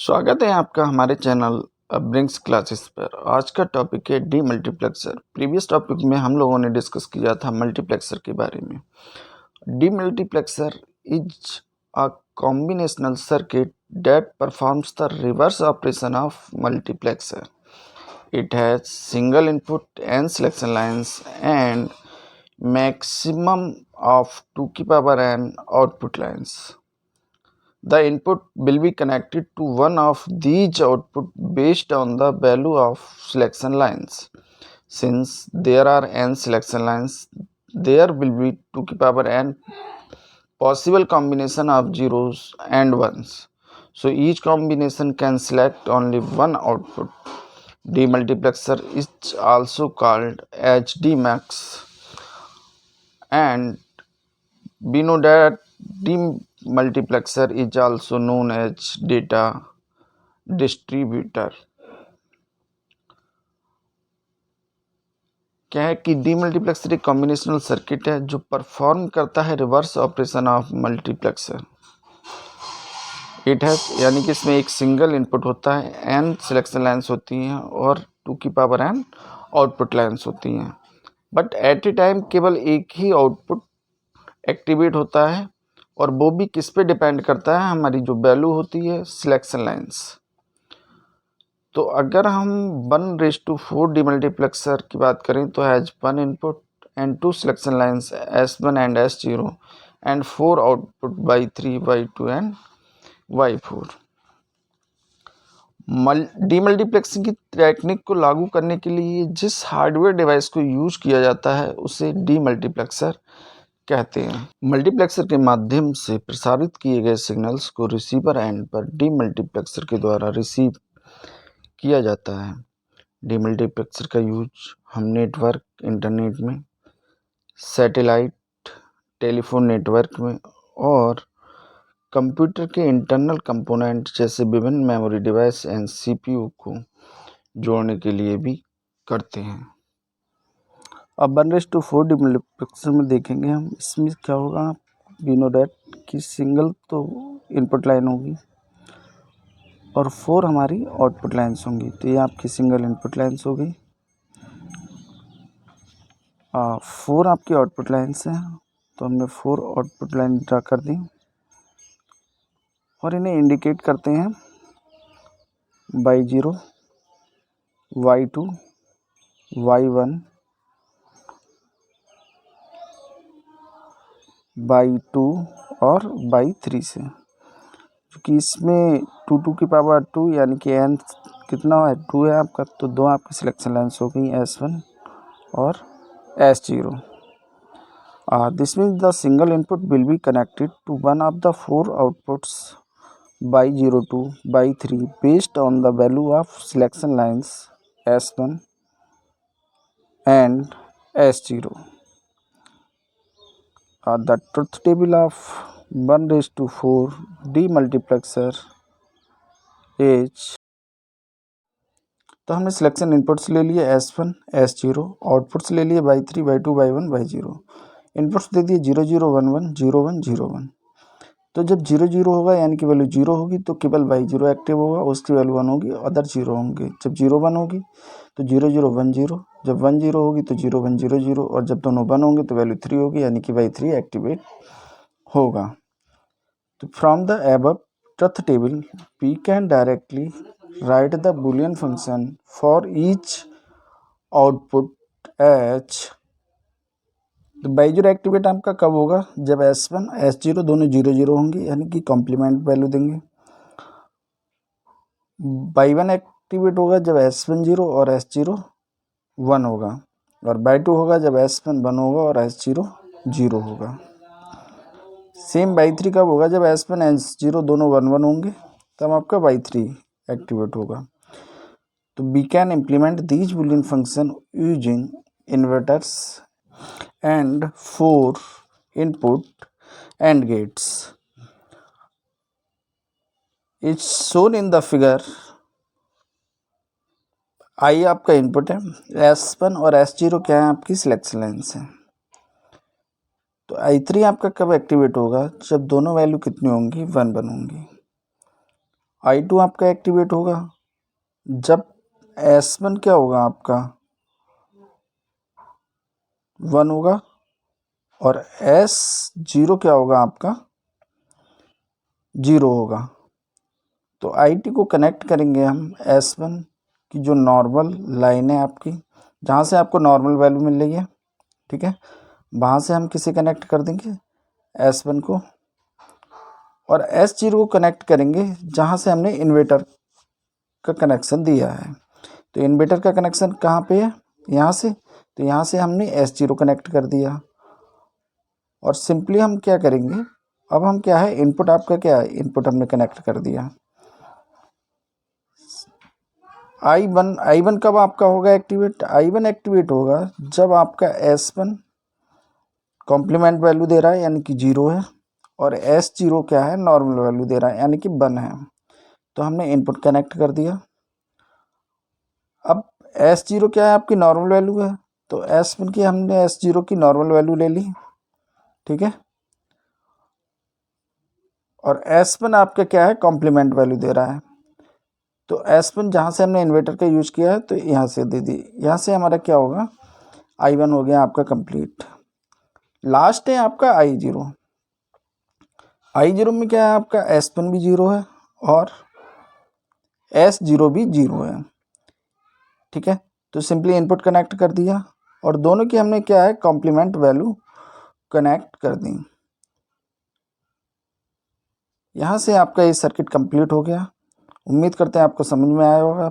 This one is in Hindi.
स्वागत है आपका हमारे चैनल ब्रिंक्स क्लासेस पर। आज का टॉपिक है डी मल्टीप्लेक्सर। प्रीवियस टॉपिक में हम लोगों ने डिस्कस किया था मल्टीप्लेक्सर के बारे में। D multiplexer is a combinational circuit that performs the reverse operation of multiplexer. It has single input and selection lines and maximum of 2 की power n output lines. The input will be connected to one of these output based on the value of selection lines. Since there are n selection lines, there will be 2 की power n possible combination of zeros and ones. So each combination can select only one output. Demultiplexer is also called as Dmax, and we know that demultiplexer is also known as data distributor. क्या है कि डीमल्टीप्लेक्सर एक कॉम्बिनेशनल सर्किट है जो परफॉर्म करता है reverse operation of multiplexer. It has यानी कि इसमें एक सिंगल इनपुट होता है, एन सिलेक्शन लाइन्स होती हैं और 2 की पावर एन आउटपुट लाइन्स होती हैं। बट एट ए टाइम केवल एक ही आउटपुट एक्टिवेट होता है और वो भी किस पे डिपेंड करता है, हमारी जो वैल्यू होती है सिलेक्शन लाइन्स। तो अगर हम 1:4 डीमल्टीप्लेक्सर की बात करें तो has 1 input and 2 selection lines S1 and S0 and 4 output Y3, Y2 and Y4। Demultiplexing की टेक्निक को लागू करने के लिए जिस हार्डवेयर डिवाइस को यूज किया जाता है उसे डीमल्टीप्लेक्सर कहते हैं। मल्टीप्लेक्सर के माध्यम से प्रसारित किए गए सिग्नल्स को रिसीवर एंड पर डीमल्टीप्लेक्सर के द्वारा रिसीव किया जाता है। डीमल्टीप्लेक्सर का यूज हम नेटवर्क, इंटरनेट में, सैटेलाइट, टेलीफोन नेटवर्क में और कंप्यूटर के इंटरनल कंपोनेंट जैसे विभिन्न मेमोरी डिवाइस एंड सीपीयू को जोड़ने के लिए भी करते हैं। अब 1:4 डीमल्टीप्लेक्सर में देखेंगे हम, इसमें क्या होगा, वी नो दैट कि सिंगल तो इनपुट लाइन होगी और 4 हमारी आउटपुट लाइन्स होंगी। तो ये आपकी सिंगल इनपुट लाइन्स हो गई, 4 आपकी आउटपुट लाइन्स हैं। तो हमने 4 आउटपुट लाइन ड्रा कर दी और इन्हें इंडिकेट करते हैं Y0, Y2, Y1, Y2 और Y3 से, क्योंकि इसमें 2 की पावर 2 यानी कि n कितना है, 2 है आपका, तो 2 आपकी सिलेक्शन लाइन्स हो गई S1 और S0। This means the single input will be connected to one of the 4 outputs Y02, Y3 based on the value of selection lines S1 and S0. The truth table of 1:4 demultiplexer is, तो हमने सिलेक्शन इनपुट्स ले लिए S1, S0, आउटपुट्स ले लिए Y3, Y2, Y1, Y0, inputs दे दिए 0 0 1 1 0 1 0 1। तो जब 0 0 होगा यानी कि वैल्यू 0 होगी तो केवल Y0 एक्टिव होगा, उसकी वैल्यू 1 होगी, अदर 0 होंगे। जब 0 1 होगी तो 0 0 1 0, जब 1 0 होगी तो 0 1 0 0, और जब दोनों 1 होंगे तो वैल्यू 3 होगी यानी कि Y3 एक्टिवेट होगा। तो from the above truth table we can directly write the boolean function for each output H. तो Y0 एक्टिवेट आपका कब होगा, जब S1 S0 दोनों 0 0 होंगे यानी कि कॉम्प्लीमेंट वैल्यू देंगे। Y1 एक्टिवेट होगा जब S1 0 और S0 1 होगा, और Y2 होगा जब S1 1 होगा और S0 0 होगा। सेम Y3 कब होगा, जब S1 S0 दोनों 1 1 होंगे, तब आपका Y3 एक्टिवेट होगा। तो we can implement these boolean function using inverters and 4 input AND gates. It's shown in the figure। I आपका इनपुट है, S1 और S0 क्या है, आपकी सिलेक्शन लाइन्स है। तो I3 आपका कब एक्टिवेट होगा, जब दोनों वैल्यू कितनी होंगी, 1 1 होंगी। I2 आपका एक्टिवेट होगा जब S1 क्या होगा आपका 1 होगा और S0 क्या होगा आपका 0 होगा। तो IT को कनेक्ट करेंगे हम S1 की जो नॉर्मल लाइन है आपकी, जहाँ से आपको नॉर्मल वैल्यू मिल रही है, ठीक है, वहाँ से हम किसे कनेक्ट कर देंगे S1 को, और S0 को कनेक्ट करेंगे जहाँ से हमने इन्वर्टर का कनेक्शन दिया है। तो इन्वर्टर का कनेक्शन कहाँ पे है, यहाँ से, तो यहाँ से हमने S0 कनेक्ट कर दिया। और सिंपली हम क्या करेंगे, अब हम क्या है, इनपुट आपका क्या है, इनपुट हमने कनेक्ट कर दिया। I1 कब आपका होगा एक्टिवेट, I1 एक्टिवेट होगा जब आपका S1 कॉम्प्लीमेंट वैल्यू दे रहा है यानी कि 0 है, और S0 क्या है, नॉर्मल वैल्यू दे रहा है यानी कि 1 है। तो हमने इनपुट कनेक्ट कर दिया। अब S0 क्या है, आपकी नॉर्मल वैल्यू है, तो S1 की हमने S0 की नॉर्मल वैल्यू ले ली, ठीक है, और S1 आपका क्या है, कॉम्प्लीमेंट वैल्यू दे रहा है। तो S1 जहाँ से हमने इन्वर्टर का यूज किया है तो यहाँ से दे दी, यहाँ से हमारा क्या होगा, I1 हो गया आपका कंप्लीट। लास्ट है आपका I0। I0 में क्या है, आपका S1 भी 0 है और S0 भी 0 है, ठीक है। तो सिंपली इनपुट कनेक्ट कर दिया और दोनों की हमने क्या है, कॉम्प्लीमेंट वैल्यू कनेक्ट कर दी। यहाँ से आपका ये सर्किट कंप्लीट हो गया। उम्मीद करते हैं आपको समझ में आया होगा।